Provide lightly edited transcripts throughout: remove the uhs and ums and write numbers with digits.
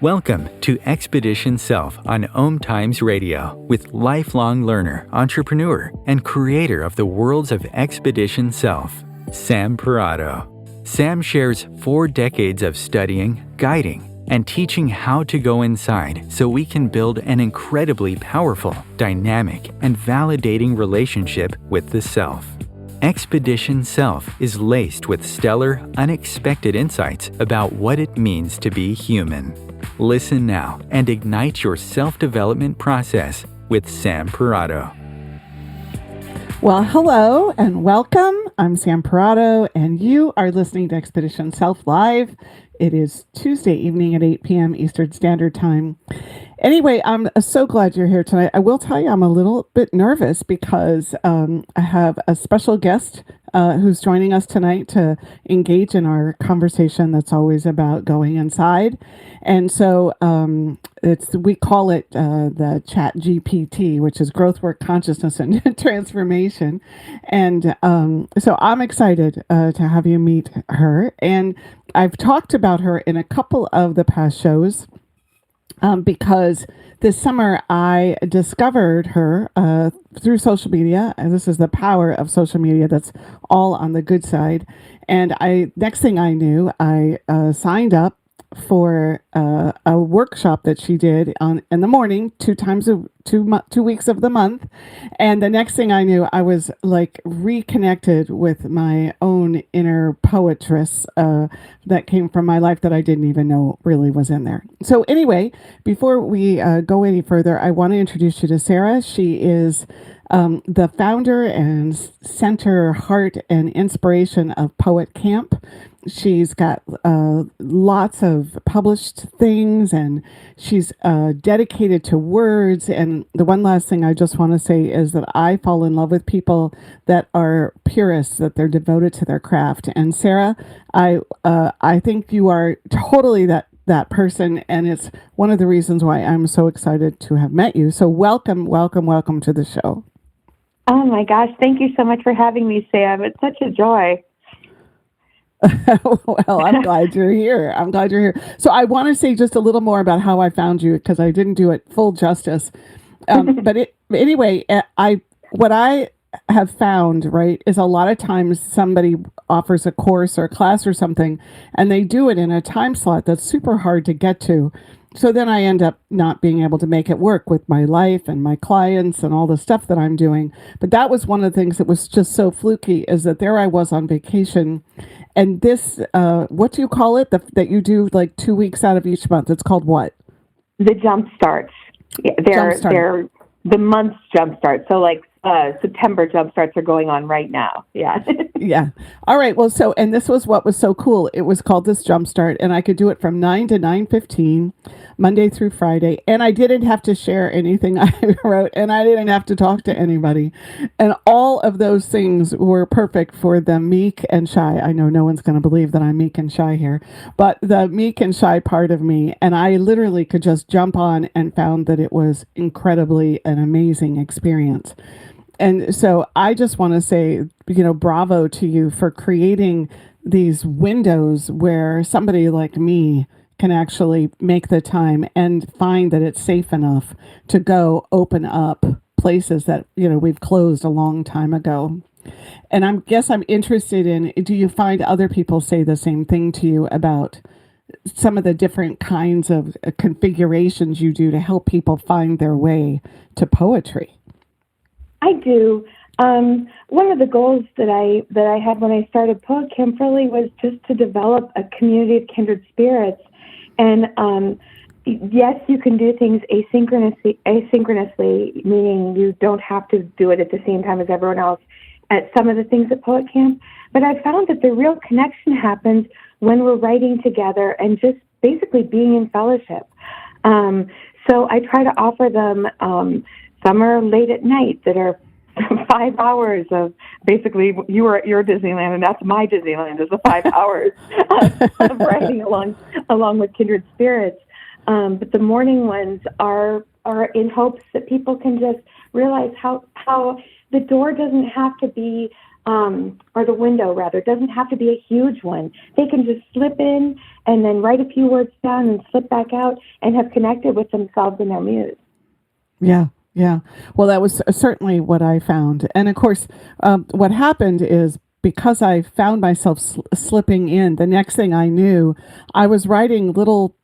Welcome to Expedition Self on OMTimes Radio with lifelong learner, entrepreneur, and creator of the worlds of Expedition Self, Sam Parrotto. Sam shares 4 decades of studying, guiding, and teaching how to go inside so we can build an incredibly powerful, dynamic, and validating relationship with the self. Expedition Self is laced with stellar, unexpected insights about what it means to be human. Listen now and ignite your self-development process with Sam Parrotto. Well, hello and welcome. I'm Sam Parrotto, and you are listening to Expedition Self Live. It is Tuesday evening at 8 p.m. Eastern Standard Time. Anyway, I'm so glad you're here tonight. I will tell you I'm a little bit nervous because I have a special guest who's joining us tonight to engage in our conversation that's always about going inside. And so we call it the Chat GPT, which is Growthwork, Consciousness, and Transformation. And so I'm excited to have you meet her. And I've talked about her in a couple of the past shows. Because this summer I discovered her through social media, and this is the power of social media that's all on the good side. And next thing I knew, I signed up for a workshop that she did in the morning, 2 weeks of the month. And the next thing I knew, I was like reconnected with my own inner poetress that came from my life that I didn't even know really was in there. So anyway, before we go any further, I want to introduce you to Sarah. She is the founder and center, heart, and inspiration of Poet Camp. She's got lots of published things, and she's dedicated to words. And the one last thing I just want to say is that I fall in love with people that are purists, that they're devoted to their craft. And Sarah, I think you are totally that person, and it's one of the reasons why I'm so excited to have met you. So welcome to the show. Oh my gosh, thank you so much for having me, Sam. It's such a joy. Well, I'm glad you're here. So I want to say just a little more about how I found you, because I didn't do it full justice. Anyway, what I have found, right, is a lot of times somebody offers a course or a class or something, and they do it in a time slot that's super hard to get to. So then I end up not being able to make it work with my life and my clients and all the stuff that I'm doing. But that was one of the things that was just so fluky, is that there I was on vacation. And this, what do you call it? That you do like 2 weeks out of each month. It's called what? The jump starts. They're the month's jump starts. So like September jump starts are going on right now. Yeah. Yeah. All right. Well, and this was what was so cool. It was called this jump start, and I could do it from 9 to 9:15, Monday through Friday. And I didn't have to share anything I wrote, and I didn't have to talk to anybody. And all of those things were perfect for the meek and shy. I know no one's going to believe that I'm meek and shy here, but the meek and shy part of me. And I literally could just jump on and found that it was incredibly an amazing experience. And so I just want to say, bravo to you for creating these windows where somebody like me can actually make the time and find that it's safe enough to go open up places that, we've closed a long time ago. And I'm interested in, do you find other people say the same thing to you about some of the different kinds of configurations you do to help people find their way to poetry? I do. One of the goals that I had when I started Poet Camp really was just to develop a community of kindred spirits. And yes, you can do things asynchronously, meaning you don't have to do it at the same time as everyone else at some of the things at Poet Camp. But I found that the real connection happens when we're writing together and just basically being in fellowship. So I try to offer them some are late at night that are 5 hours of basically you're at your Disneyland and that's my Disneyland is the 5 hours of writing along with kindred spirits. But the morning ones are in hopes that people can just realize how the door doesn't have to be or the window rather. It doesn't have to be a huge one. They can just slip in and then write a few words down and slip back out and have connected with themselves and their muse. Yeah. Yeah. Well, that was certainly what I found. And of course, what happened is because I found myself slipping in, the next thing I knew, I was writing little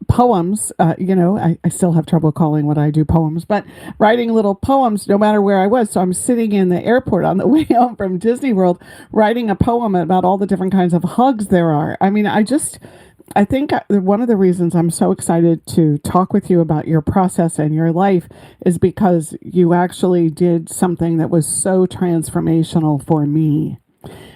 poems. I still have trouble calling what I do poems, but writing little poems no matter where I was. So I'm sitting in the airport on the way home from Disney World, writing a poem about all the different kinds of hugs there are. I mean, I think one of the reasons I'm so excited to talk with you about your process and your life is because you actually did something that was so transformational for me,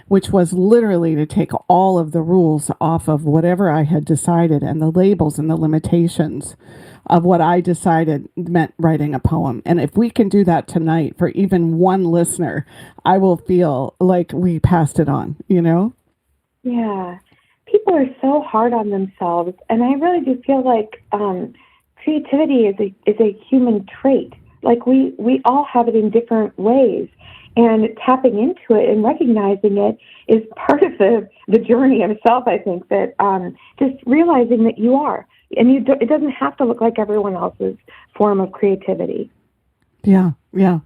which was literally to take all of the rules off of whatever I had decided and the labels and the limitations of what I decided meant writing a poem. And if we can do that tonight for even one listener, I will feel like we passed it on, Yeah. People are so hard on themselves, and I really do feel like creativity is a human trait. Like we all have it in different ways, and tapping into it and recognizing it is part of the journey of self. I think that just realizing that you are, and it doesn't have to look like everyone else's form of creativity. Yeah, yeah.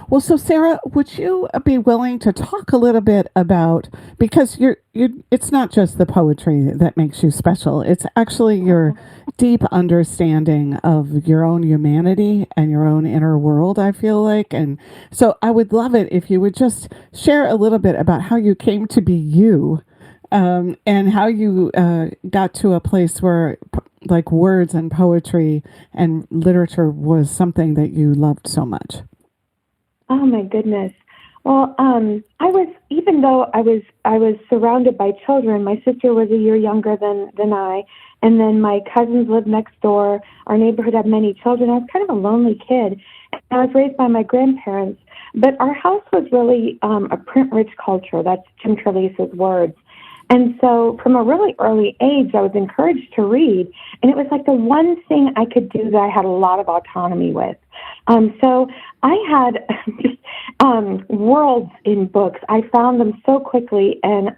Well, so Sarah, would you be willing to talk a little bit about, because it's not just the poetry that makes you special. It's actually your deep understanding of your own humanity and your own inner world, I feel like. And so I would love it if you would just share a little bit about how you came to be you, and how you got to a place where like words and poetry and literature was something that you loved so much. Oh my goodness. Well, even though I was surrounded by children. My sister was a year younger than I, and then my cousins lived next door. Our neighborhood had many children. I was kind of a lonely kid. I was raised by my grandparents, but our house was really a print-rich culture. That's Jim Trelease's words. And so from a really early age, I was encouraged to read. And it was like the one thing I could do that I had a lot of autonomy with. So I had worlds in books. I found them so quickly and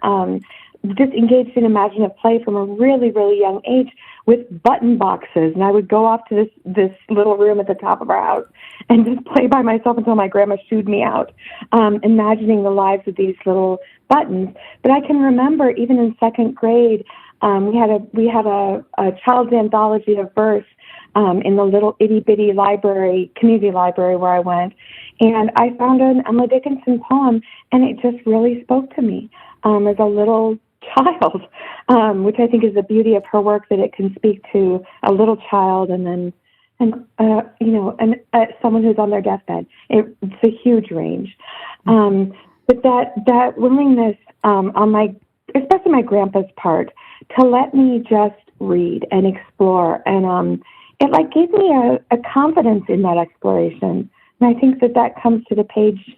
just engaged in imaginative play from a really, really young age with button boxes. And I would go off to this little room at the top of our house and just play by myself until my grandma shooed me out, imagining the lives of these little buttons. But I can remember even in second grade, we had a child's anthology of verse in the little itty bitty library, community library where I went, and I found an Emily Dickinson poem, and it just really spoke to me as a little child, which I think is the beauty of her work, that it can speak to a little child and someone who's on their deathbed. It's a huge range. But that willingness especially my grandpa's part, to let me just read and explore, and it like gave me a confidence in that exploration. And I think that comes to the page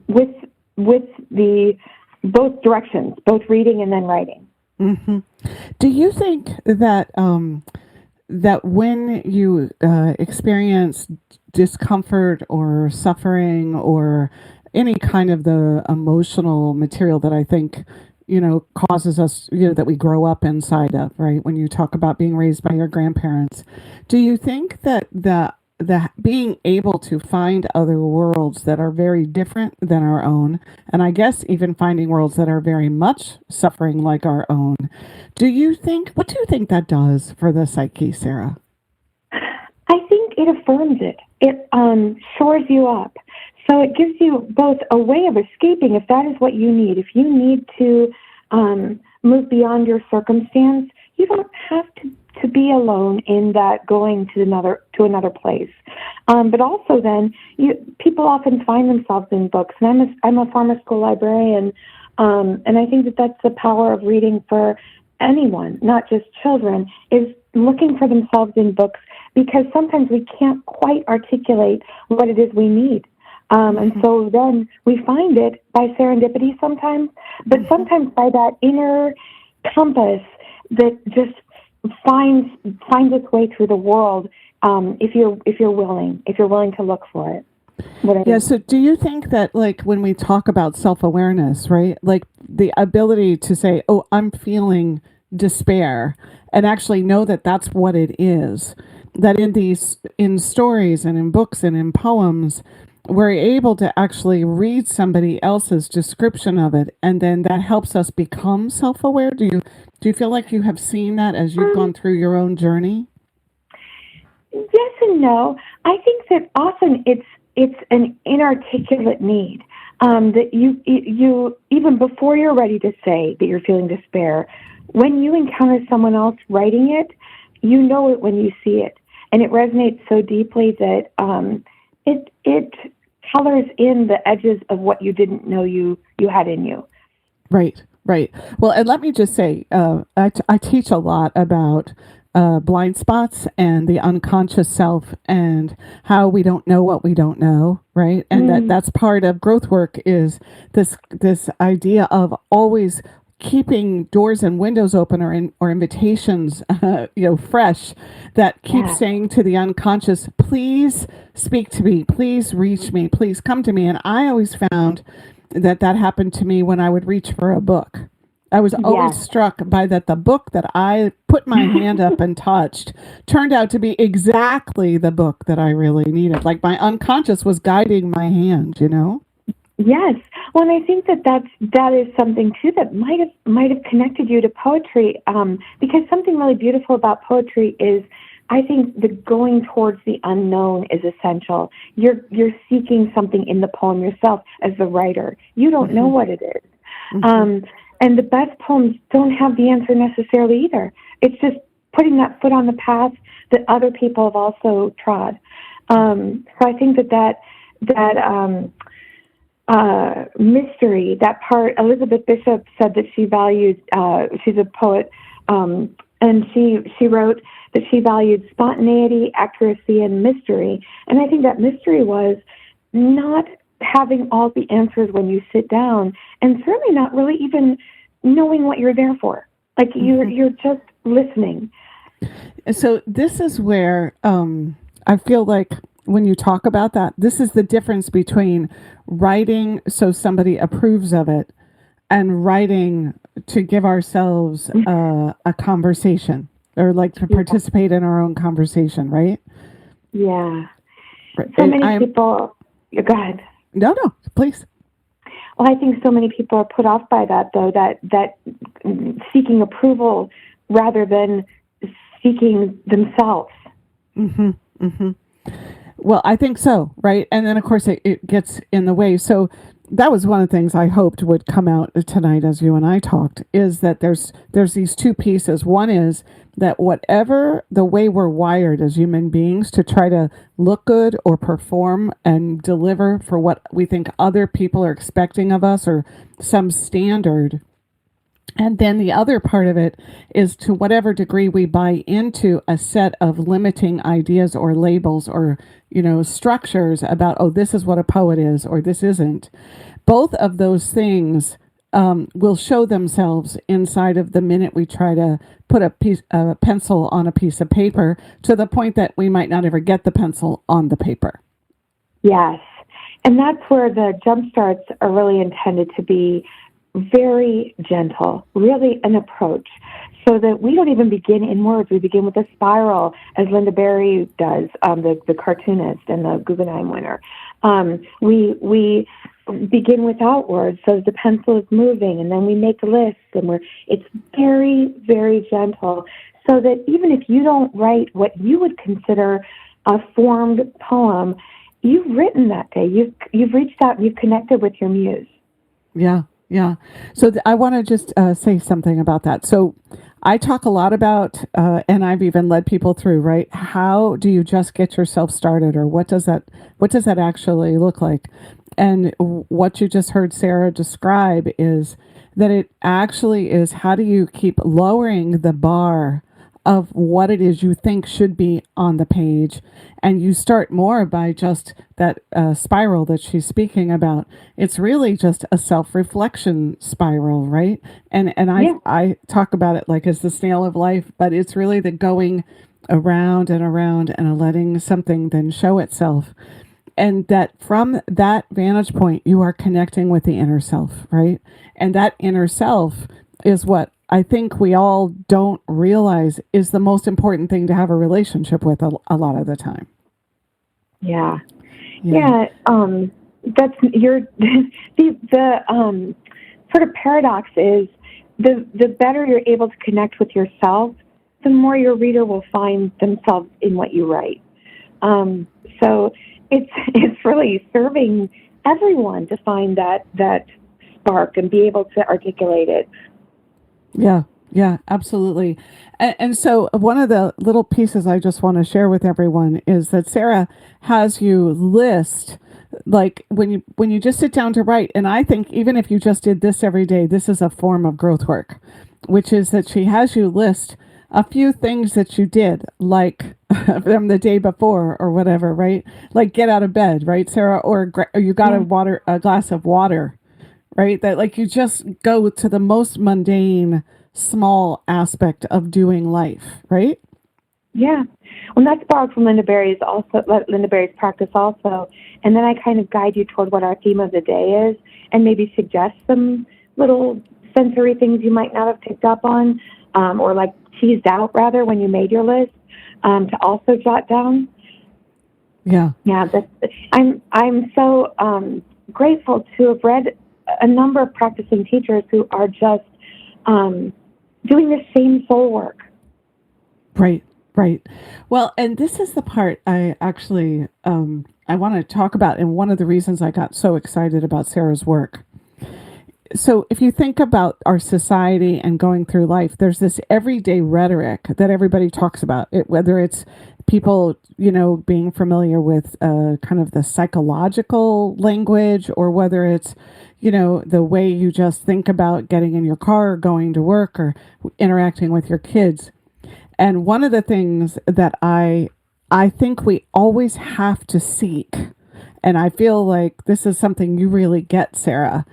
with the both directions, both reading and then writing. Mm-hmm. Do you think that that when you experience discomfort or suffering or any kind of the emotional material that I think, causes us, that we grow up inside of, right? When you talk about being raised by your grandparents, do you think that the being able to find other worlds that are very different than our own, and I guess even finding worlds that are very much suffering like our own, what do you think that does for the psyche, Sarah? I think it affirms it. It shores you up. So it gives you both a way of escaping, if that is what you need. If you need to move beyond your circumstance, you don't have to be alone in that going to another place. But also then, people often find themselves in books. And I'm a former school librarian, and I think that's the power of reading for anyone, not just children, is looking for themselves in books, because sometimes we can't quite articulate what it is we need. And so then we find it by serendipity sometimes, but sometimes by that inner compass that just finds its way through the world, if you're willing to look for it. Yeah. So do you think that, like, when we talk about self-awareness, right, like the ability to say, oh, I'm feeling despair, and actually know that that's what it is, that in stories and in books and in poems, we're able to actually read somebody else's description of it, and then that helps us become self-aware? Do you feel like you have seen that as you've gone through your own journey? Yes and no. I think that often it's an inarticulate need, that you even before you're ready to say that you're feeling despair, when you encounter someone else writing it, you know it when you see it, and it resonates so deeply that it colors in the edges of what you didn't know you had in you. Right, right. Well, and let me just say, I teach a lot about blind spots and the unconscious self, and how we don't know what we don't know, right? And that's part of growth work, is this idea of always keeping doors and windows open, or invitations, fresh, that keep saying to the unconscious, please speak to me, please reach me, please come to me. And I always found that happened to me when I would reach for a book. I was always struck by that the book that I put my hand up and touched turned out to be exactly the book that I really needed. Like my unconscious was guiding my hand, Yes. Well, and I think that is something too that might have connected you to poetry, because something really beautiful about poetry is, I think, the going towards the unknown is essential. You're seeking something in the poem yourself as the writer. You don't know what it is. And the best poems don't have the answer necessarily either. It's just putting that foot on the path that other people have also trod. So I think that mystery, that part, Elizabeth Bishop said that she valued, she's a poet, and she wrote that she valued spontaneity, accuracy, and mystery. And I think that mystery was not having all the answers when you sit down, and certainly not really even knowing what you're there for. Like you're just listening. So this is where I feel like when you talk about that, this is the difference between writing so somebody approves of it and writing to give ourselves a conversation, or like to participate in our own conversation, right? Yeah. Right. So many people, go ahead. No, please. Well, I think so many people are put off by that, though, that seeking approval rather than seeking themselves. Well, I think so, right? And then, of course, it gets in the way. So that was one of the things I hoped would come out tonight as you and I talked, is that there's these two pieces. One is that whatever the way we're wired as human beings to try to look good or perform and deliver for what we think other people are expecting of us, or some standard. And then the other part of it is, to whatever degree we buy into a set of limiting ideas or labels, or, structures about, oh, this is what a poet is, or this isn't. Both of those things will show themselves inside of the minute we try to put a pencil on a piece of paper, to the point that we might not ever get the pencil on the paper. Yes. And that's where the jump starts are really intended to be very gentle, really an approach, so that we don't even begin in words. We begin with a spiral, as Linda Berry does, the cartoonist and the Guggenheim winner. We begin without words, so the pencil is moving, and then we make lists, and it's very, very gentle, so that even if you don't write what you would consider a formed poem, you've written that day. You've reached out and you've connected with your muse. Yeah. Yeah. So I want to just say something about that. So I talk a lot about, and I've even led people through, right? How do you just get yourself started, or what does that actually look like? And what you just heard Sarah describe is that it actually is, how do you keep lowering the bar of what it is you think should be on the page, and you start more by just that spiral that she's speaking about. It's really just a self-reflection spiral, right? And I talk about it like as the snail of life, but it's really the going around and around and letting something then show itself. And that from that vantage point, you are connecting with the inner self, right? And that inner self is what I think we all don't realize is the most important thing to have a relationship with a lot of the time. Yeah. Yeah. That's your the sort of paradox is the better you're able to connect with yourself, the more your reader will find themselves in what you write. So it's really serving everyone to find that spark and be able to articulate it. Yeah, absolutely. And so one of the little pieces I just want to share with everyone is that Sarah has you list, like when you just sit down to write, and I think even if you just did this every day, this is a form of growth work, which is that she has you list a few things that you did, like from the day before or whatever, right? Like get out of bed, right, Sarah? Or you got a glass of water, right? That like you just go to the most mundane, small aspect of doing life, right? Yeah. Well, that's borrowed from Linda Berry's practice also. And then I kind of guide you toward what our theme of the day is and maybe suggest some little sensory things you might not have picked up on, or like teased out rather when you made your list, to also jot down. Yeah. Yeah. I'm so grateful to have read a number of practicing teachers who are just doing the same soul work. Right. Well, and this is the part I actually I want to talk about, and one of the reasons I got so excited about Sarah's work. So if you think about our society and going through life, there's this everyday rhetoric that everybody talks about, whether it's people, being familiar with kind of the psychological language, or whether it's, the way you just think about getting in your car, or going to work, or interacting with your kids. And one of the things that I think we always have to seek, and I feel like this is something you really get, Sarah,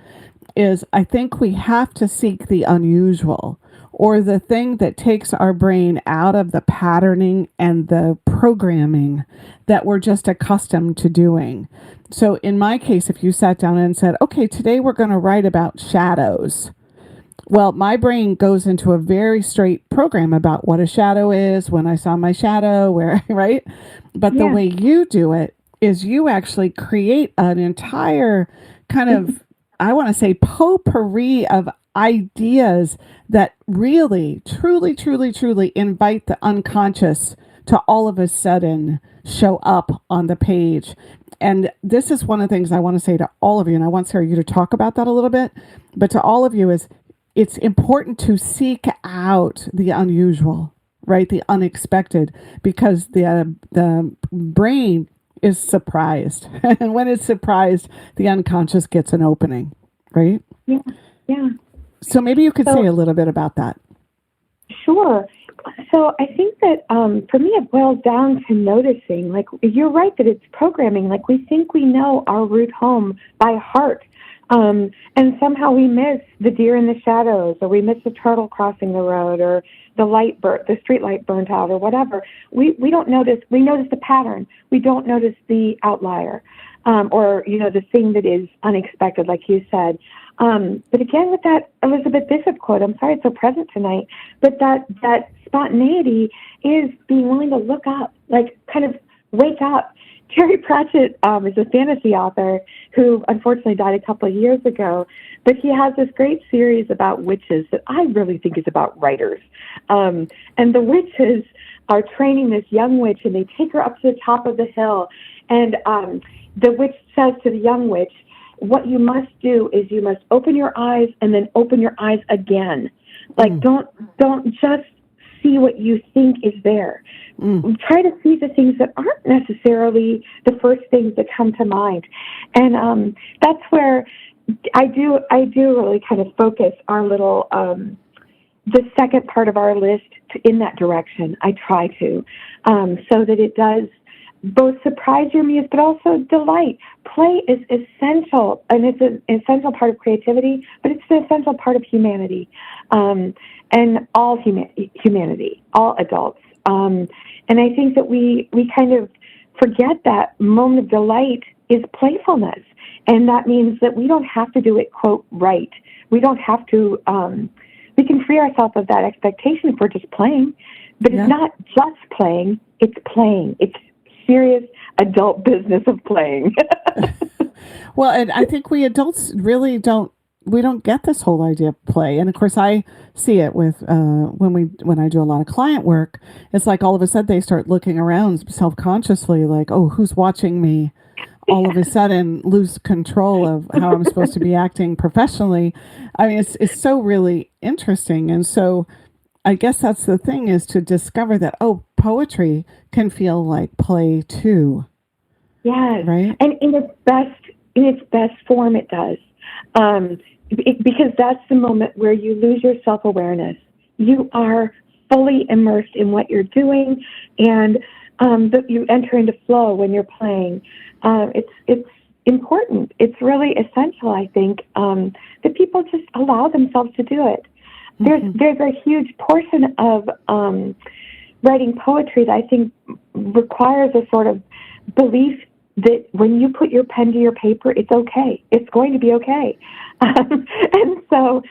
is I think we have to seek the unusual, or the thing that takes our brain out of the patterning and the programming that we're just accustomed to doing. So in my case, if you sat down and said, okay, today we're going to write about shadows. Well, my brain goes into a very straight program about what a shadow is, when I saw my shadow, where, right? But the way you do it is you actually create an entire kind of, I want to say, potpourri of ideas that really, truly, truly, truly invite the unconscious to all of a sudden show up on the page. And this is one of the things I want to say to all of you, and I want Sarah, you to talk about that a little bit, but to all of you is, it's important to seek out the unusual, right? The unexpected, because the brain is surprised. And when it's surprised, the unconscious gets an opening, right? Yeah. So maybe you could say a little bit about that. Sure. So I think that for me, it boils down to noticing, like, you're right that it's programming. Like, we think we know our route home by heart. And somehow we miss the deer in the shadows, or we miss the turtle crossing the road, or the street light burnt out, or whatever. We don't notice. We notice the pattern. We don't notice the outlier, or the thing that is unexpected, like you said. But again, with that Elizabeth Bishop quote, I'm sorry it's so present tonight, but that spontaneity is being willing to look up, like kind of wake up. Terry Pratchett is a fantasy author who unfortunately died a couple of years ago, but he has this great series about witches that I really think is about writers. And the witches are training this young witch, and they take her up to the top of the hill. And the witch says to the young witch, what you must do is you must open your eyes and then open your eyes again. Like, don't just see what you think is there. Try to see the things that aren't necessarily the first things that come to mind. And that's where I do really kind of focus our little, the second part of our list in that direction. I try to, so that it does both surprise your muse, but also delight. Play is essential, and it's an essential part of creativity, but it's an essential part of humanity, and all humanity, all adults. And I think that we kind of forget that moment of delight is playfulness. And that means that we don't have to do it, quote, right. We don't have to, we can free ourselves of that expectation if we're just playing. But it's not just playing, it's playing. It's serious adult business of playing. Well, and I think we adults really don't get this whole idea of play. And of course, I see it with when I do a lot of client work. It's like all of a sudden they start looking around self-consciously, like, oh, who's watching me? All of a sudden lose control of how I'm supposed to be acting professionally. I mean, it's so really interesting. And so I guess that's the thing, is to discover that, oh, poetry can feel like play too. Yes. Right. And in its best form, it does. Because that's the moment where you lose your self-awareness. You are fully immersed in what you're doing, and you enter into flow when you're playing. It's important. It's really essential, I think, that people just allow themselves to do it. There's a huge portion of writing poetry that I think requires a sort of belief that when you put your pen to your paper, it's okay. It's going to be okay. And so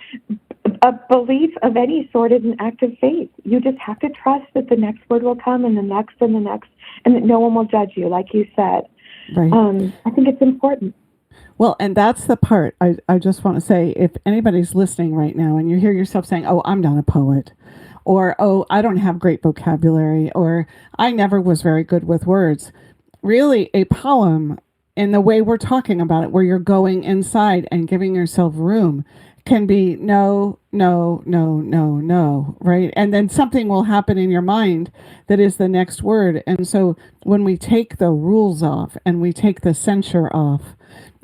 a belief of any sort is an act of faith. You just have to trust that the next word will come, and the next, and the next, and that no one will judge you, like you said. Right. I think it's important. Well, and that's the part I just want to say, if anybody's listening right now and you hear yourself saying, oh, I'm not a poet, or, oh, I don't have great vocabulary, or I never was very good with words. Really, a poem, in the way we're talking about it, where you're going inside and giving yourself room, can be no, no, no, no, no, right? And then something will happen in your mind that is the next word. And so when we take the rules off and we take the censure off,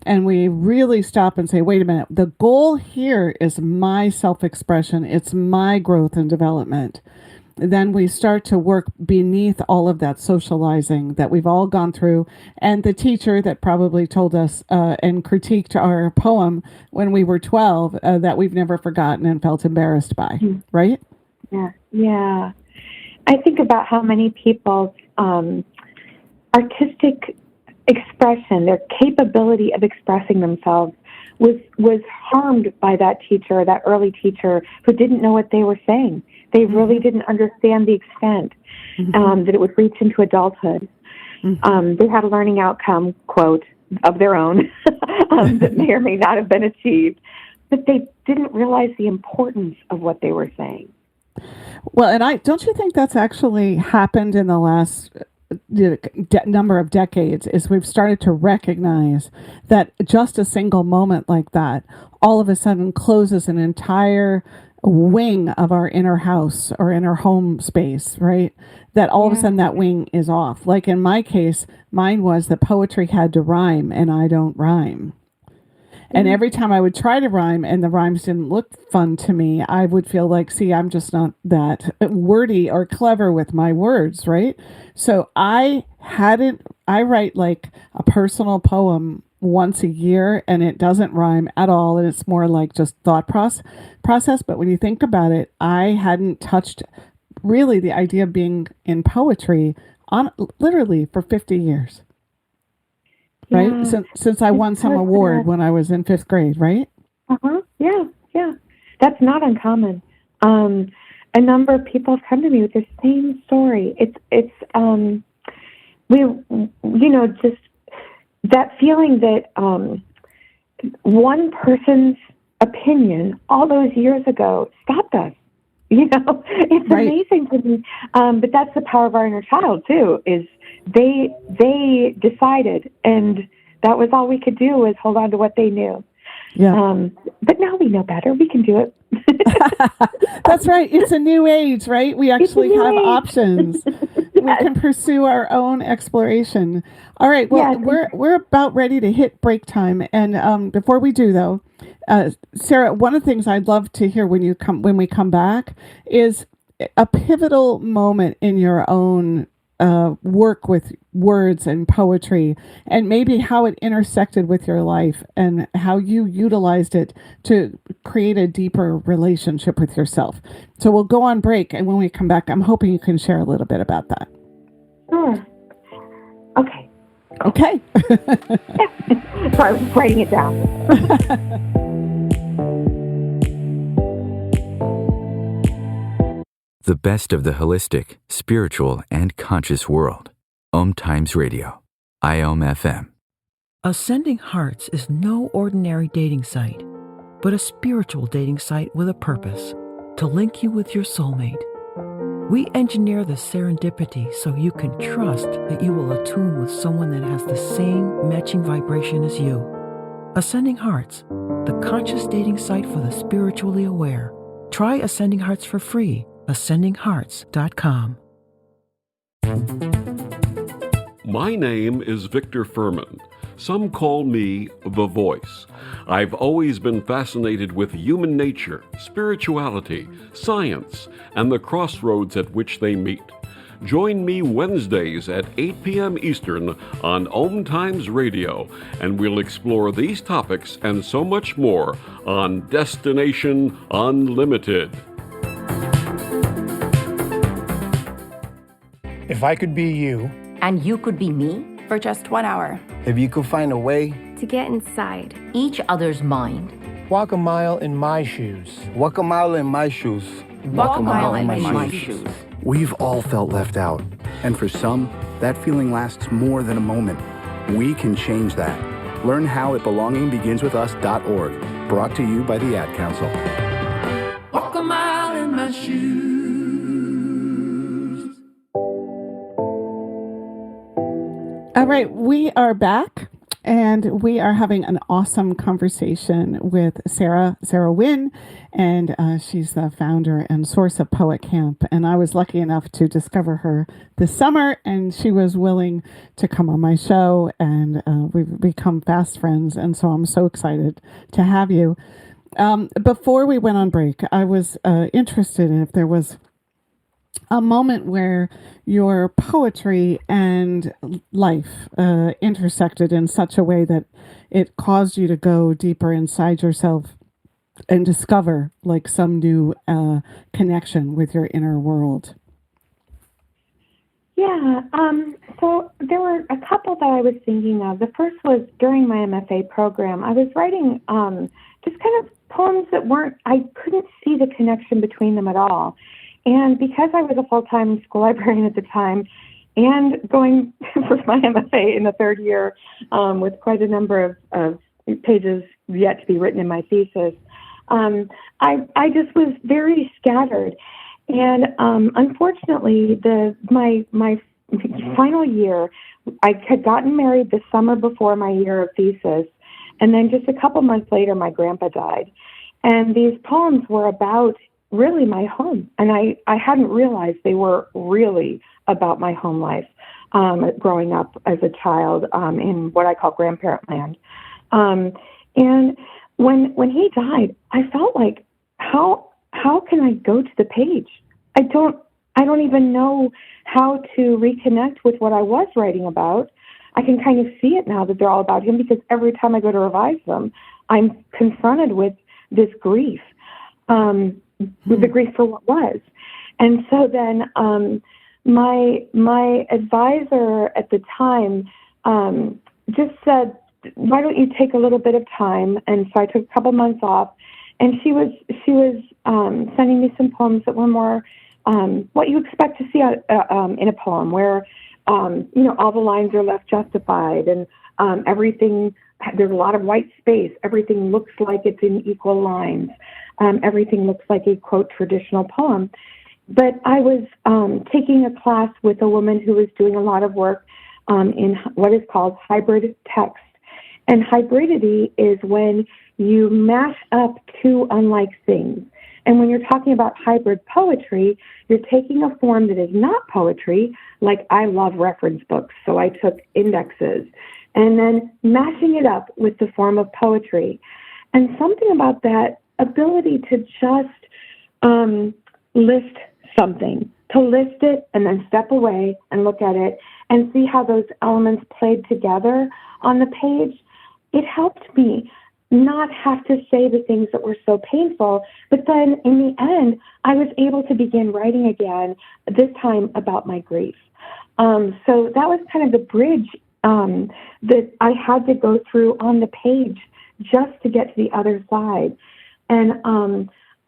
and we really stop and say, wait a minute, the goal here is my self-expression, it's my growth and development, then we start to work beneath all of that socializing that we've all gone through, and the teacher that probably told us and critiqued our poem when we were 12 that we've never forgotten and felt embarrassed by, right? Yeah. I think about how many people's artistic expression, their capability of expressing themselves, was harmed by that teacher, that early teacher, who didn't know what they were saying. They really didn't understand the extent that it would reach into adulthood. They had a learning outcome, quote, of their own that may or may not have been achieved, but they didn't realize the importance of what they were saying. Well, and don't you think that's actually happened in the last number of decades, is we've started to recognize that just a single moment like that all of a sudden closes an entire wing of our inner house or inner home space, right? That all of a sudden that wing is off. Like in my case, mine was that poetry had to rhyme, and I don't rhyme. And every time I would try to rhyme and the rhymes didn't look fun to me, I would feel like, see, I'm just not that wordy or clever with my words, right? So I write like a personal poem once a year, and it doesn't rhyme at all, and it's more like just thought process. But when you think about it, I hadn't touched really the idea of being in poetry on literally for 50 years. Right? Yeah. Since I won some award when I was in 5th grade, right? Yeah. That's not uncommon. A number of people have come to me with the same story. It's just that feeling that one person's opinion all those years ago stopped us. It's amazing to me. But that's the power of our inner child too, is they decided, and that was all we could do, was hold on to what they knew. Yeah. But now we know better. We can do it. That's right. It's a new age, right? We actually have options. We can pursue our own exploration. All right. Well, we're about ready to hit break time, and before we do, though, Sarah, one of the things I'd love to hear when we come back is a pivotal moment in your own work with words and poetry, and maybe how it intersected with your life and how you utilized it to create a deeper relationship with yourself. So we'll go on break, and when we come back, I'm hoping you can share a little bit about that. Sure. Okay. Okay. Yeah. Sorry, I was writing it down. The best of the holistic, spiritual, and conscious world. OMTimes Radio. IOM FM. Ascending Hearts is no ordinary dating site, but a spiritual dating site with a purpose, to link you with your soulmate. We engineer the serendipity so you can trust that you will attune with someone that has the same matching vibration as you. Ascending Hearts, the conscious dating site for the spiritually aware. Try Ascending Hearts for free. AscendingHearts.com. My name is Victor Furman. Some call me The Voice. I've always been fascinated with human nature, spirituality, science, and the crossroads at which they meet. Join me Wednesdays at 8 p.m. Eastern on OMTimes Radio, and we'll explore these topics and so much more on Destination Unlimited. If I could be you, and you could be me, for just 1 hour. If you could find a way to get inside each other's mind, walk a mile in my shoes. Walk a mile in my shoes. Walk a mile in my shoes. We've all felt left out, and for some, that feeling lasts more than a moment. We can change that. Learn how at belongingbeginswithus.org, brought to you by the Ad Council. Walk a mile in my shoes. All right, we are back, and we are having an awesome conversation with Sarah Wynn, and she's the founder and source of Poet Camp. And I was lucky enough to discover her this summer, and she was willing to come on my show, and we've become fast friends, and so I'm so excited to have you. Before we went on break, I was interested in if there was a moment where your poetry and life intersected in such a way that it caused you to go deeper inside yourself and discover like some new connection with your inner world. Yeah, so there were a couple that I was thinking of. The first was during my MFA program. I was writing just kind of poems that I couldn't see the connection between them at all. And because I was a full-time school librarian at the time and going for my MFA in the third year with quite a number of pages yet to be written in my thesis, I just was very scattered. And unfortunately, my final year, I had gotten married the summer before my year of thesis, and then just a couple months later, my grandpa died. And these poems were about really my home. And I hadn't realized they were really about my home life growing up as a child in what I call grandparent land. And when he died, I felt like, how can I go to the page? I don't even know how to reconnect with what I was writing about. I can kind of see it now that they're all about him, because every time I go to revise them, I'm confronted with this grief. With the grief for what was. And so then my advisor at the time just said, why don't you take a little bit of time? And so I took a couple months off, and she was sending me some poems that were more what you expect to see in a poem, where all the lines are left justified, and everything, there's a lot of white space. Everything looks like it's in equal lines. Everything looks like a, quote, traditional poem. But I was taking a class with a woman who was doing a lot of work in what is called hybrid text. And hybridity is when you mash up two unlike things. And when you're talking about hybrid poetry, you're taking a form that is not poetry, like I love reference books, so I took indexes, and then mashing it up with the form of poetry. And something about that ability to just list something, to list it and then step away and look at it and see how those elements played together on the page, it helped me not have to say the things that were so painful. But then in the end, I was able to begin writing again, this time about my grief. So that was kind of the bridge that I had to go through on the page just to get to the other side. And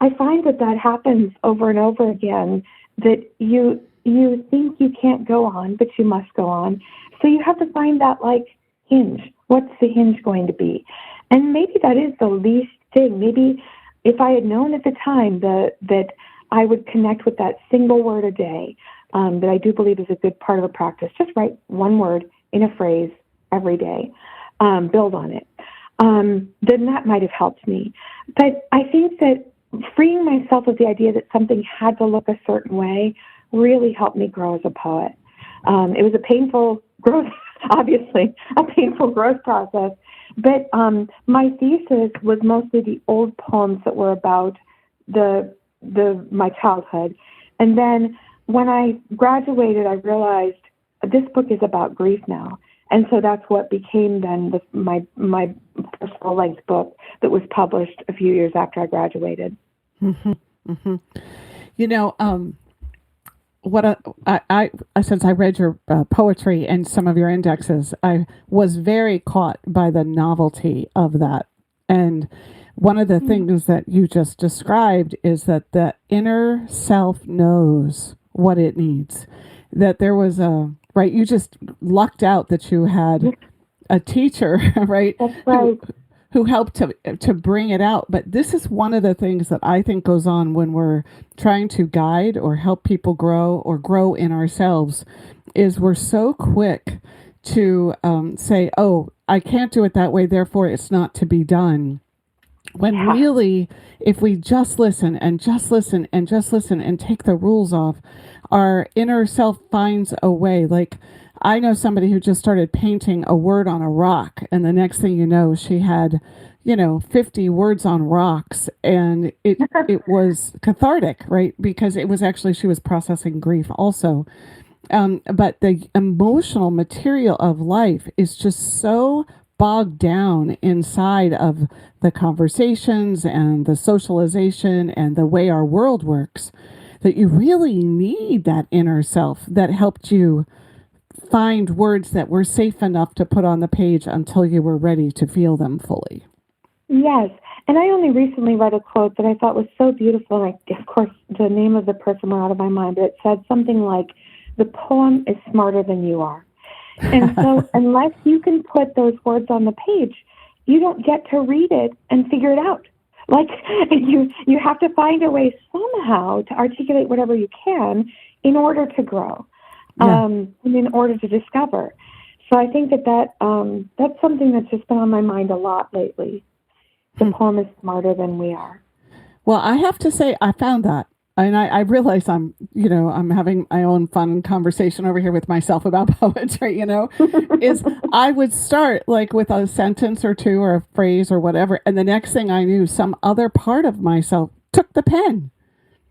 I find that happens over and over again, that you think you can't go on, but you must go on. So you have to find that hinge. What's the hinge going to be? And maybe that is the least thing. Maybe if I had known at the time that I would connect with that single word a day, that I do believe is a good part of a practice. Just write one word in a phrase every day, build on it. Then that might have helped me. But I think that freeing myself of the idea that something had to look a certain way really helped me grow as a poet. It was a painful growth, obviously, a painful growth process. But my thesis was mostly the old poems that were about my childhood. And then when I graduated, I realized this book is about grief now. And so that's what became then my personal length book that was published a few years after I graduated. Mm-hmm. Mm-hmm. I since I read your poetry and some of your indexes, I was very caught by the novelty of that. And one of the things that you just described is that the inner self knows what it needs. That there was right, you just lucked out that you had a teacher, right? That's right. Who helped to bring it out. But this is one of the things that I think goes on when we're trying to guide or help people grow or grow in ourselves, is we're so quick to say, oh, I can't do it that way, therefore it's not to be done. When really, if we just listen and just listen and just listen and take the rules off, our inner self finds a way. Like, I know somebody who just started painting a word on a rock, and the next thing you know, she had, 50 words on rocks, and it was cathartic, right? Because it was actually, she was processing grief also. But the emotional material of life is just so bogged down inside of the conversations and the socialization and the way our world works, that you really need that inner self that helped you find words that were safe enough to put on the page until you were ready to feel them fully. Yes. And I only recently read a quote that I thought was so beautiful. And of course, the name of the person went out of my mind, but it said something like, the poem is smarter than you are. And so unless you can put those words on the page, you don't get to read it and figure it out. Like, you have to find a way somehow to articulate whatever you can in order to grow, and in order to discover. So I think that's something that's just been on my mind a lot lately. The poem is smarter than we are. Well, I have to say, I found that. And I realize I'm having my own fun conversation over here with myself about poetry, is I would start with a sentence or two or a phrase or whatever. And the next thing I knew, some other part of myself took the pen.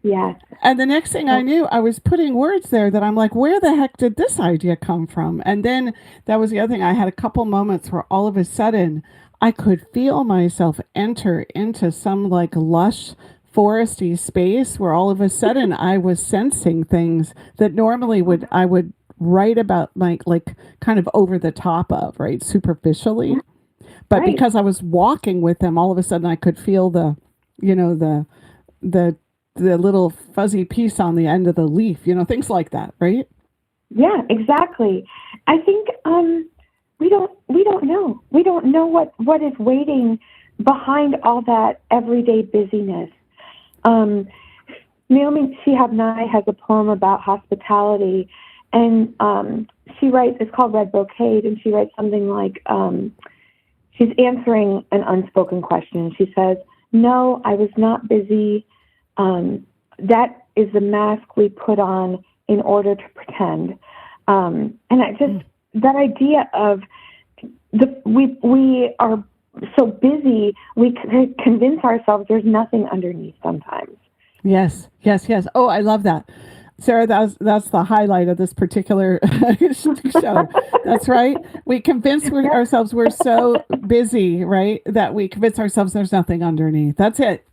Yeah. And the next thing I knew, I was putting words there that I'm like, where the heck did this idea come from? And then that was the other thing. I had a couple moments where all of a sudden I could feel myself enter into some lush, foresty space where all of a sudden I was sensing things that normally I would write about like kind of over the top of, right, superficially. But because I was walking with them, all of a sudden I could feel the little fuzzy piece on the end of the leaf, things like that, right? Yeah, exactly. I think we don't know. We don't know what is waiting behind all that everyday busyness. Naomi Shihab Nye has a poem about hospitality, and she writes, it's called Red Brocade, and she writes something like, she's answering an unspoken question. She says, no, I was not busy. That is the mask we put on in order to pretend. And I just, that idea of we are so busy, we convince ourselves there's nothing underneath sometimes. Yes. Oh, I love that. Sarah, that's the highlight of this particular show. That's right. We convince ourselves we're so busy, right, that we convince ourselves there's nothing underneath. That's it.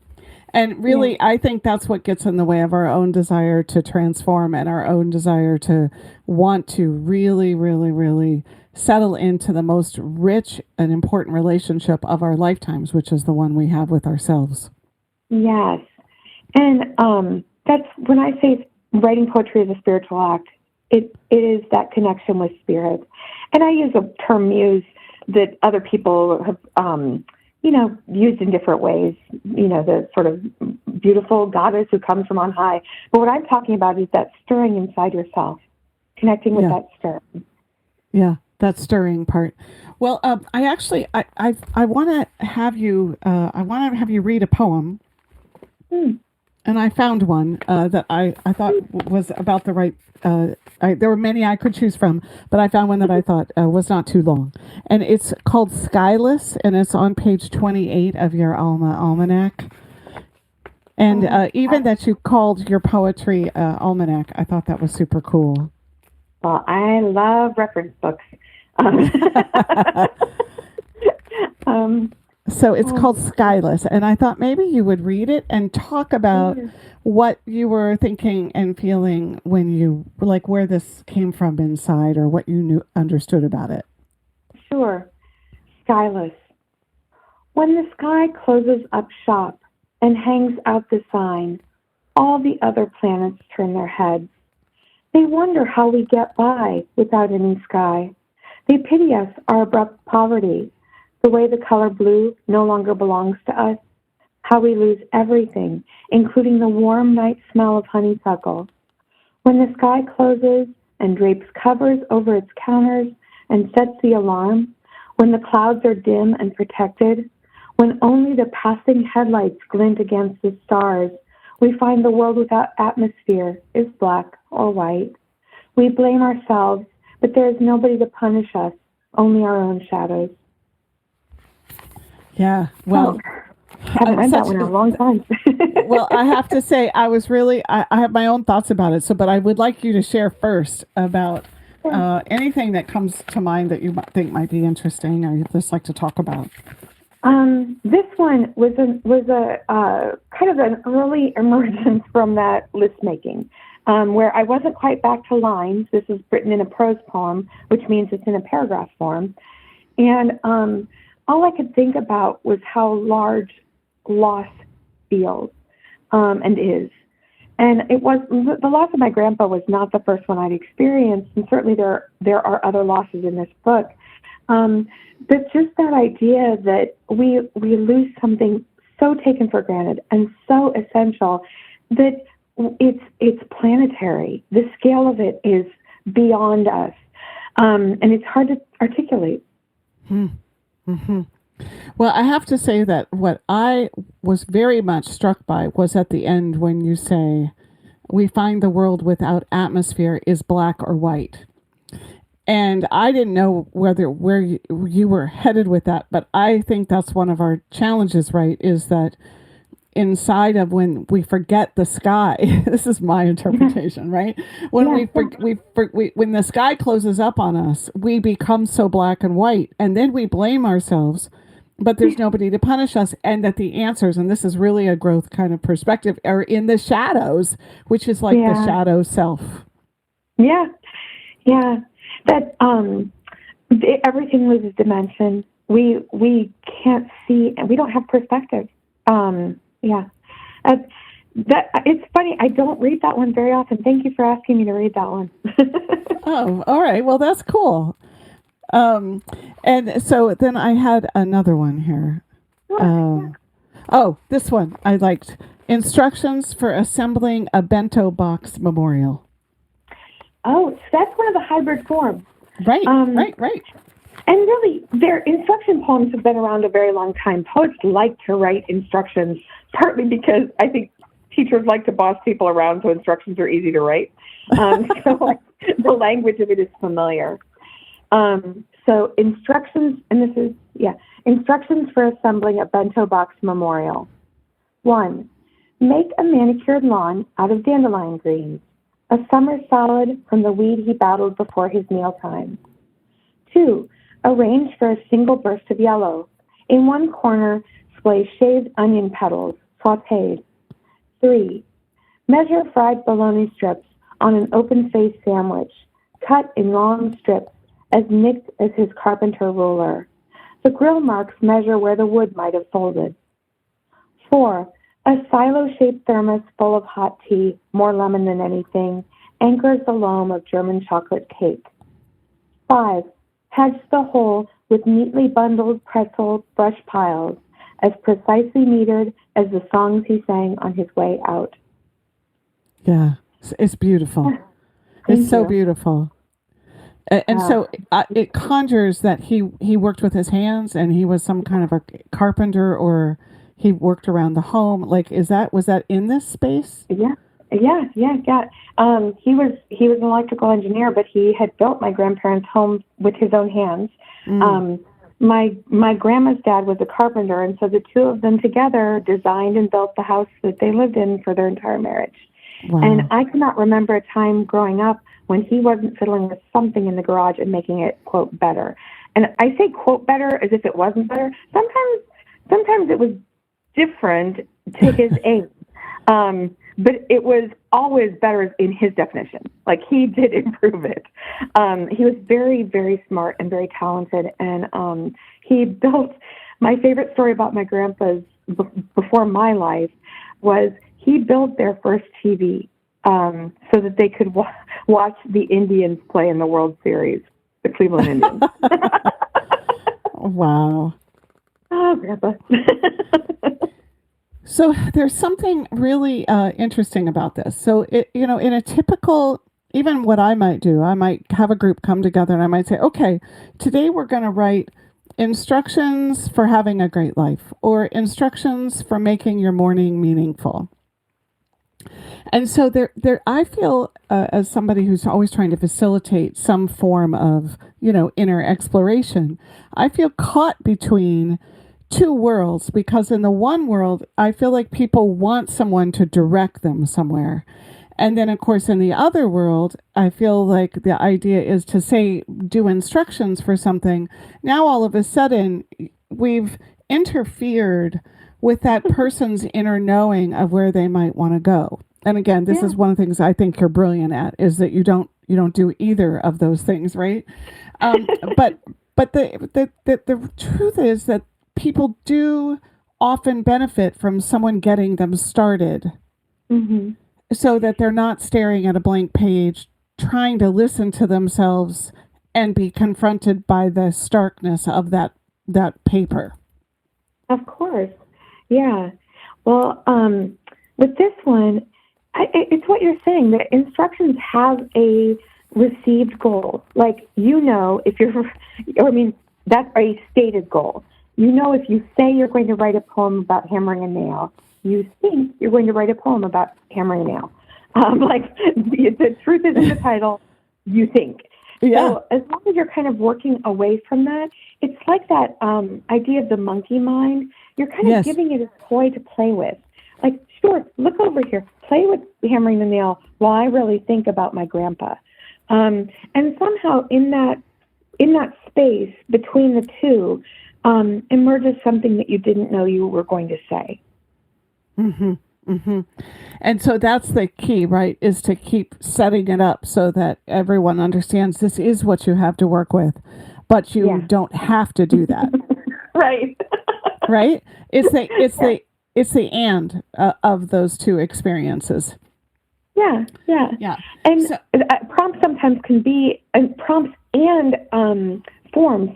And really, I think that's what gets in the way of our own desire to transform and our own desire to want to really, really, really settle into the most rich and important relationship of our lifetimes, which is the one we have with ourselves. Yes. And that's when I say writing poetry is a spiritual act, it is that connection with spirit. And I use a term muse that other people have, used in different ways, the sort of beautiful goddess who comes from on high. But what I'm talking about is that stirring inside yourself, connecting with that stirring. Yeah, that stirring part. Well, I want to have you, read a poem. And I found one that I thought was about the right. There were many I could choose from, but I found one that I thought was not too long. And it's called Skyless, and it's on page 28 of your Almanac. And even that you called your poetry Almanac, I thought that was super cool. Well, I love reference books. So it's called Skyless, and I thought maybe you would read it and talk about what you were thinking and feeling when you, like, where this came from inside, or what you understood about it. Sure. Skyless. When the sky closes up shop and hangs out the sign, all the other planets turn their heads. They wonder how we get by without any sky. They pity us, our abrupt poverty, the way the color blue no longer belongs to us, how we lose everything, including the warm night smell of honeysuckle. When the sky closes and drapes covers over its counters and sets the alarm, when the clouds are dim and protected, when only the passing headlights glint against the stars, we find the world without atmosphere is black or white. We blame ourselves, but there is nobody to punish us, only our own shadows. Yeah, well, I haven't read that one in a long time. Well, I have to say, I have my own thoughts about it. But I would like you to share first about anything that comes to mind that you think might be interesting, or you'd just like to talk about. This one was a kind of an early emergence from that list making, where I wasn't quite back to lines. This is written in a prose poem, which means it's in a paragraph form, and all I could think about was how large loss feels and is. And it was the loss of my grandpa was not the first one I'd experienced, and certainly there are other losses in this book. But just that idea that we lose something so taken for granted and so essential that it's planetary. The scale of it is beyond us, and it's hard to articulate. Mm-hmm. Well, I have to say that what I was very much struck by was at the end when you say, we find the world without atmosphere is black or white. And I didn't know where you were headed with that, but I think that's one of our challenges, right, is that inside of when we forget the sky, this is my interpretation, right? When when the sky closes up on us, we become so black and white, and then we blame ourselves, but there's nobody to punish us, and that the answers, and this is really a growth kind of perspective, are in the shadows, which is like the shadow self. Yeah. That everything loses dimension. We can't see, and we don't have perspective. That it's funny. I don't read that one very often. Thank you for asking me to read that one. Oh, all right. Well, that's cool. And so then I had another one here. This one I liked. Instructions for assembling a bento box memorial. Oh, so that's one of the hybrid forms. Right. And really, their instruction poems have been around a very long time. Poets like to write instructions, partly because I think teachers like to boss people around, so instructions are easy to write. So the language of it is familiar. So instructions, and this is, instructions for assembling a bento box memorial. 1, make a manicured lawn out of dandelion greens, a summer salad from the weed he battled before his mealtime. 2, arrange for a single burst of yellow. In one corner, splay shaved onion petals, sautéed. 3, measure fried bologna strips on an open-faced sandwich, cut in long strips as nicked as his carpenter ruler. The grill marks measure where the wood might have folded. 4. A silo-shaped thermos full of hot tea, more lemon than anything, anchors the loam of German chocolate cake. 5. Hedged the whole with neatly bundled pretzel brush piles, as precisely metered as the songs he sang on his way out. Yeah, it's beautiful. It's so beautiful. And so it conjures that he worked with his hands and he was some kind of a carpenter, or he worked around the home. Like, was that in this space? Yeah. He was an electrical engineer, but he had built my grandparents' home with his own hands. My grandma's dad was a carpenter, and so the two of them together designed and built the house that they lived in for their entire marriage. Wow. And I cannot remember a time growing up when he wasn't fiddling with something in the garage and making it, quote, better. And I say, quote, better as if it wasn't better. Sometimes it was different to his aim. But it was always better in his definition. Like, he did improve it. He was very, very smart and very talented. And he built, my favorite story about my grandpa's before my life was he built their first TV so that they could watch the Indians play in the World Series, the Cleveland Indians. Wow. Oh, Grandpa. So there's something really interesting about this. So, in a typical, even what I might do, I might have a group come together and I might say, okay, today we're going to write instructions for having a great life, or instructions for making your morning meaningful. And so I feel as somebody who's always trying to facilitate some form of, inner exploration, I feel caught between two worlds, because in the one world, I feel like people want someone to direct them somewhere. And then, of course, in the other world, I feel like the idea is to do instructions for something. Now, all of a sudden, we've interfered with that person's inner knowing of where they might want to go. And again, this is one of the things I think you're brilliant at, is that you don't do either of those things, right? But the truth is that people do often benefit from someone getting them started, so that they're not staring at a blank page, trying to listen to themselves and be confronted by the starkness of that paper. Of course. Yeah. Well, with this one, it's what you're saying. The instructions have a received goal. Like, that's a stated goal. If you say you're going to write a poem about hammering a nail, you think you're going to write a poem about hammering a nail. The truth is in the title, you think. Yeah. So as long as you're kind of working away from that, it's like that idea of the monkey mind. You're kind of giving it a toy to play with. Like, sure, look over here, play with hammering the nail while I really think about my grandpa. And somehow in that space between the two, emerges something that you didn't know you were going to say. And so that's the key, right? Is to keep setting it up so that everyone understands this is what you have to work with, but you don't have to do that. Right. Right? It's the and of those two experiences. Yeah. And prompts sometimes can be, prompts and forms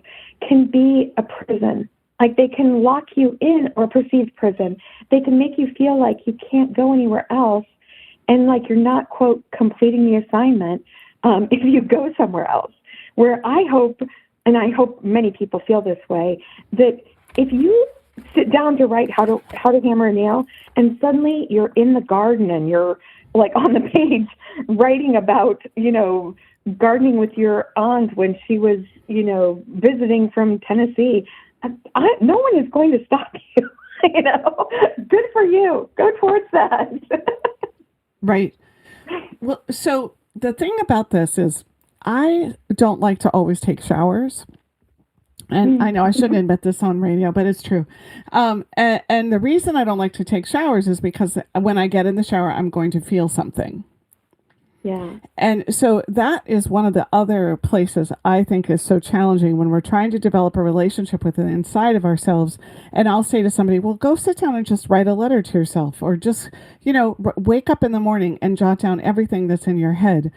can be a prison. Like, they can lock you in, or perceived prison. They can make you feel like you can't go anywhere else, and like you're not, quote, completing the assignment if you go somewhere else. Where I hope many people feel this way, that if you sit down to write how to hammer a nail, and suddenly you're in the garden and you're like on the page writing about, gardening with your aunt when she was, visiting from Tennessee, no one is going to stop you. Good for you. Go towards that. Right. Well, so the thing about this is, I don't like to always take showers. And I know I shouldn't admit this on radio, but it's true. And the reason I don't like to take showers is because when I get in the shower, I'm going to feel something. Yeah. And so that is one of the other places I think is so challenging when we're trying to develop a relationship with the inside of ourselves. And I'll say to somebody, well, go sit down and just write a letter to yourself, or just, wake up in the morning and jot down everything that's in your head.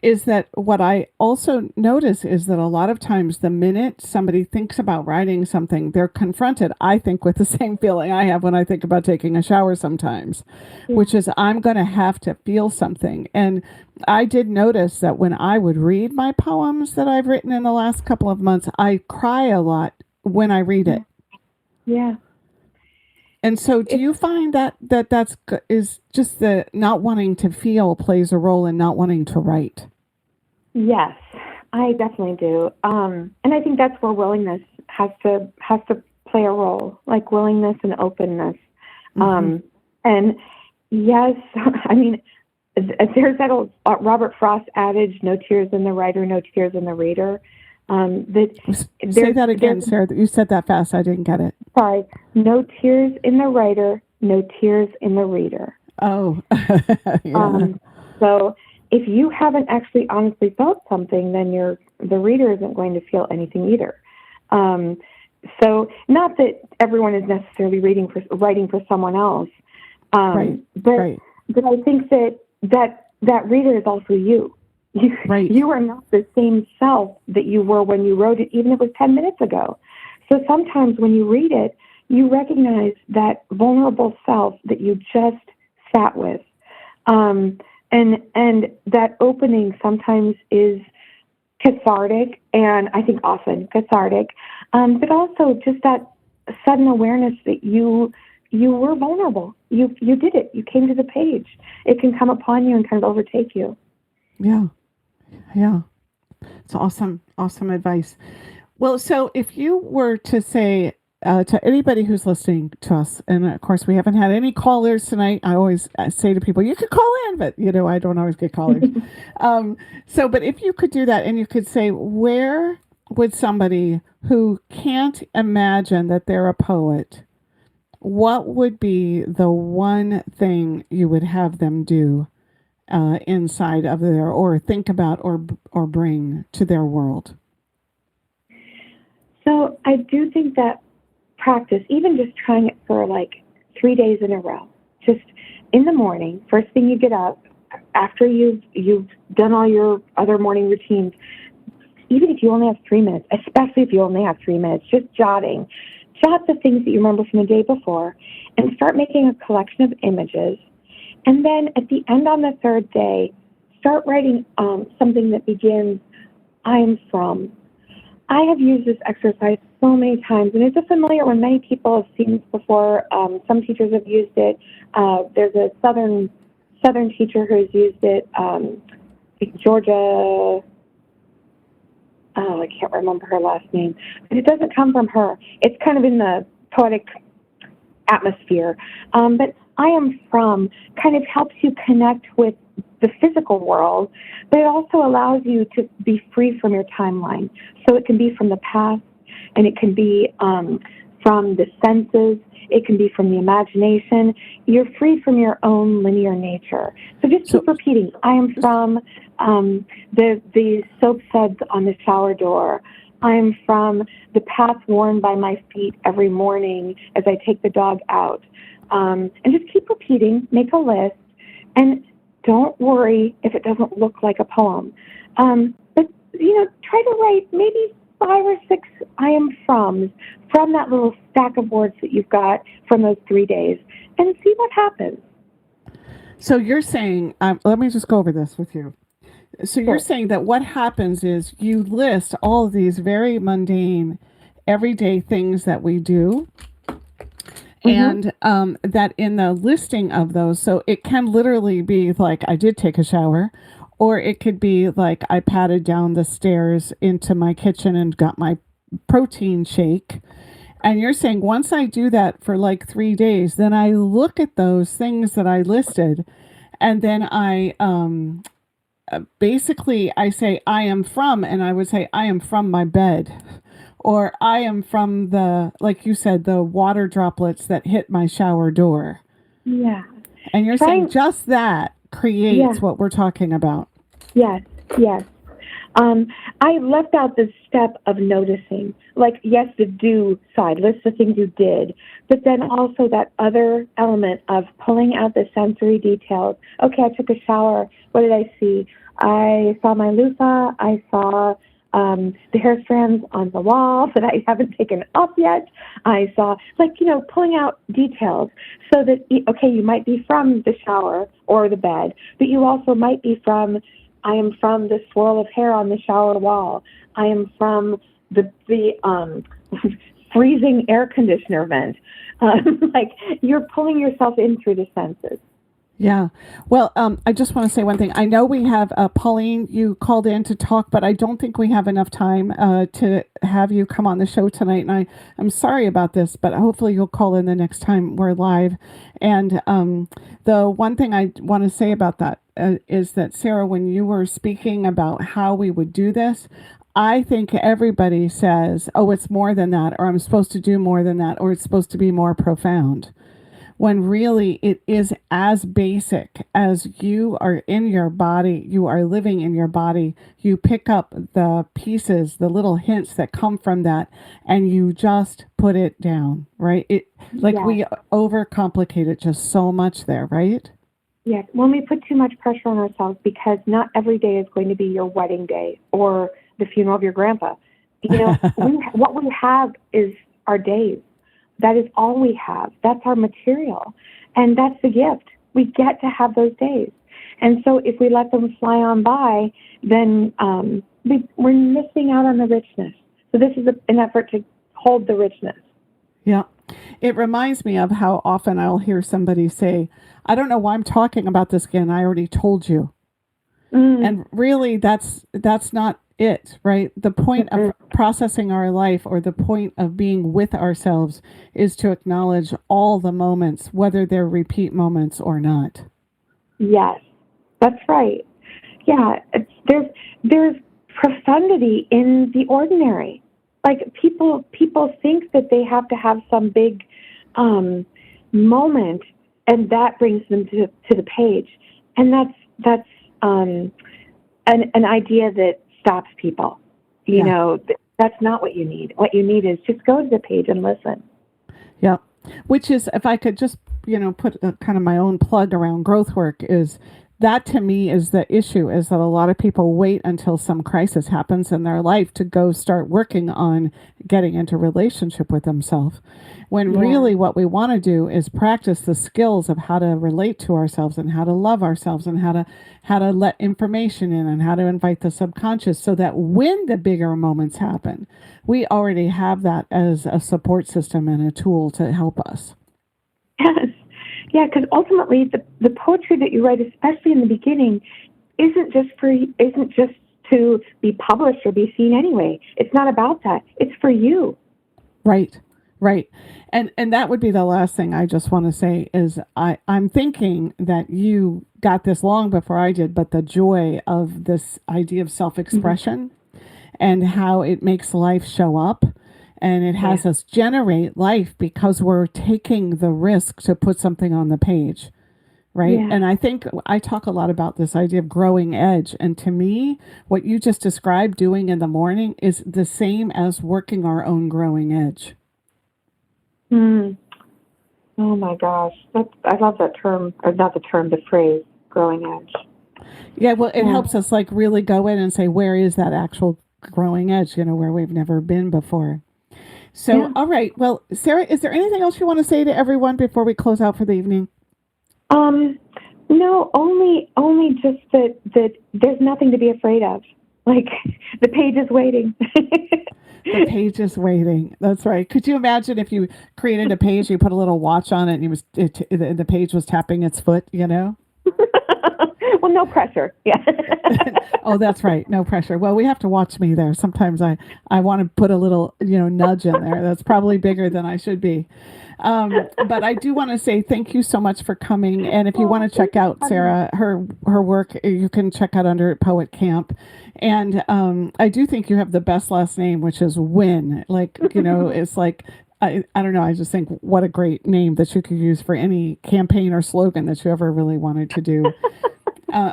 Is that what I also notice is that a lot of times the minute somebody thinks about writing something, they're confronted, I think, with the same feeling I have when I think about taking a shower sometimes, which is I'm going to have to feel something. And I did notice that when I would read my poems that I've written in the last couple of months, I cry a lot when I read it. Yeah. And so do you find that is just the not wanting to feel plays a role in not wanting to write? Yes, I definitely do. And I think that's where willingness has to play a role, like willingness and openness. And yes, I mean, there's that old Robert Frost adage, no tears in the writer, no tears in the reader. Say that again, Sarah. You said that fast. I didn't get it. Sorry. No tears in the writer, no tears in the reader. Oh, yeah. So if you haven't actually honestly felt something, then the reader isn't going to feel anything either. So not that everyone is necessarily writing for someone else, but I think that reader is also you. You are not the same self that you were when you wrote it, even if it was 10 minutes ago. So sometimes when you read it, you recognize that vulnerable self that you just sat with. And that opening sometimes is cathartic, and I think often cathartic, but also just that sudden awareness that you were vulnerable. You did it. You came to the page. It can come upon you and kind of overtake you. Yeah. Yeah. It's awesome. Awesome advice. Well, so if you were to say to anybody who's listening to us, and of course we haven't had any callers tonight. I always say to people, you could call in, but I don't always get callers. But if you could do that and you could say, where would somebody who can't imagine that they're a poet, what would be the one thing you would have them do inside of their, or think about, or bring to their world? So I do think that practice, even just trying it for like 3 days in a row, just in the morning, first thing you get up, after you've done all your other morning routines, even if you only have 3 minutes, especially if you only have 3 minutes, just jot the things that you remember from the day before, and start making a collection of images. And then at the end on the third day, start writing something that begins, I am from. I have used this exercise so many times, and it's a familiar one. Many people have seen this before. Some teachers have used it. There's a southern teacher who has used it. Georgia, I can't remember her last name, but it doesn't come from her. It's kind of in the poetic atmosphere. But I am from kind of helps you connect with the physical world, but it also allows you to be free from your timeline. So it can be from the past, and it can be from the senses. It can be from the imagination. You're free from your own linear nature. So just keep repeating. I am from the soap suds on the shower door. I am from the path worn by my feet every morning as I take the dog out. And just keep repeating. Make a list, and don't worry if it doesn't look like a poem. But try to write maybe 5 or 6 I am from that little stack of words that you've got from those 3 days, and see what happens. So you're saying, let me just go over this with you. So you're saying that what happens is you list all of these very mundane, everyday things that we do. And that in the listing of those, so it can literally be like, I did take a shower, or it could be like, I padded down the stairs into my kitchen and got my protein shake. And you're saying once I do that for like 3 days, then I look at those things that I listed, and then I basically I say, I am from, and I would say, I am from my bed. Or I am from the, like you said, the water droplets that hit my shower door. Yeah. And you're saying just that creates what we're talking about. Yes, yes. I left out the step of noticing. Like, yes, the do side, list the things you did, but then also that other element of pulling out the sensory details. Okay, I took a shower. What did I see? I saw my loofah. I saw the hair strands on the wall that I haven't taken off yet. I saw, pulling out details so that, okay, you might be from the shower or the bed, but you also might be from, I am from the swirl of hair on the shower wall. I am from the freezing air conditioner vent. You're pulling yourself in through the senses. Yeah. Well, I just want to say one thing. I know we have Pauline, you called in to talk, but I don't think we have enough time to have you come on the show tonight. And I'm sorry about this, but hopefully you'll call in the next time we're live. And the one thing I want to say about that is that, Sarah, when you were speaking about how we would do this, I think everybody says, oh, it's more than that, or I'm supposed to do more than that, or it's supposed to be more profound. When really it is as basic as you are in your body, you are living in your body, you pick up the pieces, the little hints that come from that, and you just put it down, right? We overcomplicate it just so much there, right? Yes, when we put too much pressure on ourselves, because not every day is going to be your wedding day or the funeral of your grandpa. What we have is our days. That is all we have. That's our material. And that's the gift. We get to have those days. And so if we let them fly on by, then we're missing out on the richness. So this is an effort to hold the richness. Yeah. It reminds me of how often I'll hear somebody say, I don't know why I'm talking about this again. I already told you. And really, that's not it, right? The point of processing our life, or the point of being with ourselves, is to acknowledge all the moments, whether they're repeat moments or not. Yes, that's right. Yeah, there's profundity in the ordinary. Like people think that they have to have some big moment, and that brings them to the page, and that's an idea that stops people. That's not what you need. What you need is just go to the page and listen. Yeah. Which is, if I could just, put kind of my own plug around Growthwork, is that to me is the issue, is that a lot of people wait until some crisis happens in their life to go start working on getting into relationship with themselves. When really what we want to do is practice the skills of how to relate to ourselves, and how to love ourselves, and how to let information in, and how to invite the subconscious, so that when the bigger moments happen, we already have that as a support system and a tool to help us. Yes. Yeah, because ultimately the poetry that you write, especially in the beginning, isn't just to be published or be seen anyway. It's not about that. It's for you. Right. And that would be the last thing I just want to say is I'm thinking that you got this long before I did, but the joy of this idea of self-expression and how it makes life show up. And it has us generate life because we're taking the risk to put something on the page, right? Yeah. And I think I talk a lot about this idea of growing edge. And to me, what you just described doing in the morning is the same as working our own growing edge. Oh my gosh. I love that term, or not the term, the phrase, growing edge. Yeah, well, it helps us really go in and say, where is that actual growing edge, where we've never been before. So, all right. Well, Sarah, is there anything else you want to say to everyone before we close out for the evening? No, only just that there's nothing to be afraid of. Like, the page is waiting. The page is waiting. That's right. Could you imagine if you created a page, you put a little watch on it, and the page was tapping its foot, Well, no pressure. Yeah. Oh, that's right. No pressure. Well, we have to watch me there. Sometimes I want to put a little, nudge in there. That's probably bigger than I should be. But I do want to say thank you so much for coming. And if you want to check out Sarah, her work, you can check out under Poet Camp. And I do think you have the best last name, which is Win. It's like, I don't know. I just think what a great name that you could use for any campaign or slogan that you ever really wanted to do.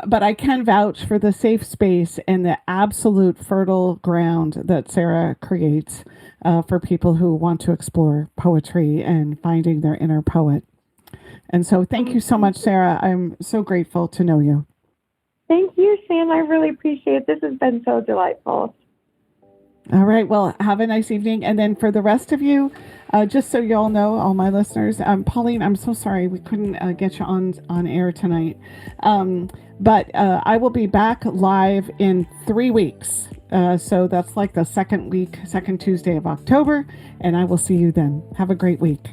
But I can vouch for the safe space and the absolute fertile ground that Sarah creates for people who want to explore poetry and finding their inner poet. And so thank you so much, Sarah. I'm so grateful to know you. Thank you, Sam. I really appreciate it. This has been so delightful. All right. Well, have a nice evening. And then for the rest of you, just so you all know, all my listeners, Pauline, I'm so sorry we couldn't get you on air tonight. But I will be back live in 3 weeks. So that's like the second Tuesday of October. And I will see you then. Have a great week.